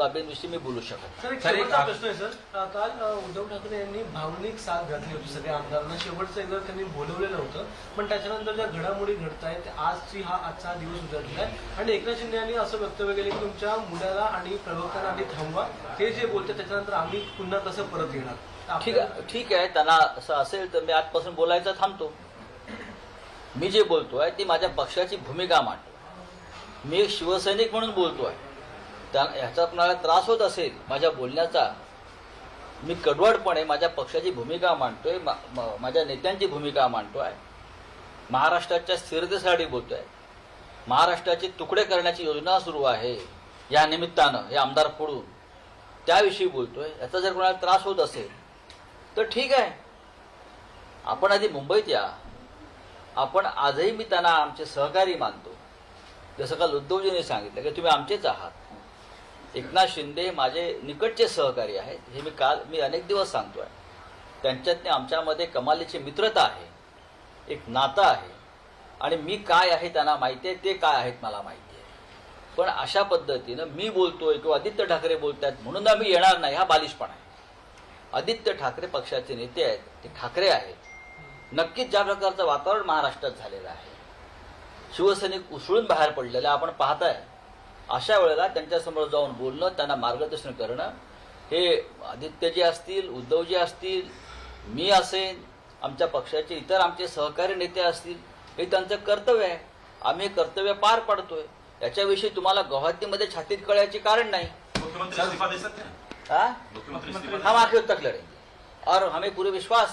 बाबींविषयी मी बोलू शकत. सर, एक शेवटचा प्रश्न आहे सर. काल उद्धव ठाकरे यांनी भावनिक साथ घातली होती सगळ्या आमदारांना. शेवटचं एकदा त्यांनी बोलवलेलं होतं, पण त्याच्यानंतर ज्या घडामोडी घडत आहेत आजचा दिवस उजाडला आहे आणि एकनाथ शिंदे यांनी असं वक्तव्य केलं की तुमच्या मुलाला आणि प्रवक्त्यांना आधी थांबवा, ते जे बोलते त्याच्यानंतर आम्ही पुन्हा तसं परत येणार. ठीक आहे, त्यांना असं असेल तर मी आजपासून बोलायचं थांबतो. मी जे बोलतोय ती माझ्या पक्षाची भूमिका मांडतो. मी एक शिवसैनिक म्हणून बोलतोय. ह्याचा कोणाला त्रास होत असेल माझ्या बोलण्याचा, मी कडवडपणे माझ्या पक्षाची भूमिका मांडतोय, माझ्या नेत्यांची भूमिका मांडतोय, महाराष्ट्राच्या स्थिरतेसाठी बोलतोय. महाराष्ट्राचे तुकडे करण्याची योजना सुरू आहे या निमित्तानं, हे आमदार फोडून, त्याविषयी बोलतोय. याचा जर कोणाला त्रास होत असेल तर ठीक आहे, आपण आधी मुंबईत या. आपण आजही मी त्यांना आमचे सहकारी मानतो. जसं काल उद्धवजींनी सांगितलं की तुम्ही आमचेच आहात. एकनाथ शिंदे माझे निकटचे सहकारी आहेत, हे मी अनेक दिवस सांगतोय. त्यांच्यातने आमच्यामध्ये कमालीची मित्रता आहे, एक नातं आहे आणि मी काय आहे त्यांना माहिती आहे, ते काय आहेत मला माहिती आहे. पण अशा पद्धतीनं मी बोलतोय किंवा आदित्य ठाकरे बोलतायत म्हणून आम्ही येणार नाही, हा बालिशपणा आहे. आदित्य ठाकरे पक्षाचे नेते आहेत, ते ठाकरे आहेत. नक्कीच ज्या प्रकारचं वातावरण महाराष्ट्रात झालेलं आहे, शिवसैनिक उसळून बाहेर पडलेले आपण पाहताय, अशा वेळेला त्यांच्यासमोर जाऊन बोलणं, त्यांना मार्गदर्शन करणं, हे आदित्यजी असतील, उद्धवजी असतील, मी असेन, आमच्या पक्षाचे इतर आमचे सहकारी नेते असतील, हे त्यांचं कर्तव्य आहे. आम्ही कर्तव्य पार पाडतोय. याच्याविषयी तुम्हाला गुवाहाटीमध्ये छातीत कळायचे कारण नाही. मुख्यमंत्री इस्तीफा दे सकते हैं? हम आखिर तक लड़ेंगे और हमें पूरे विश्वास है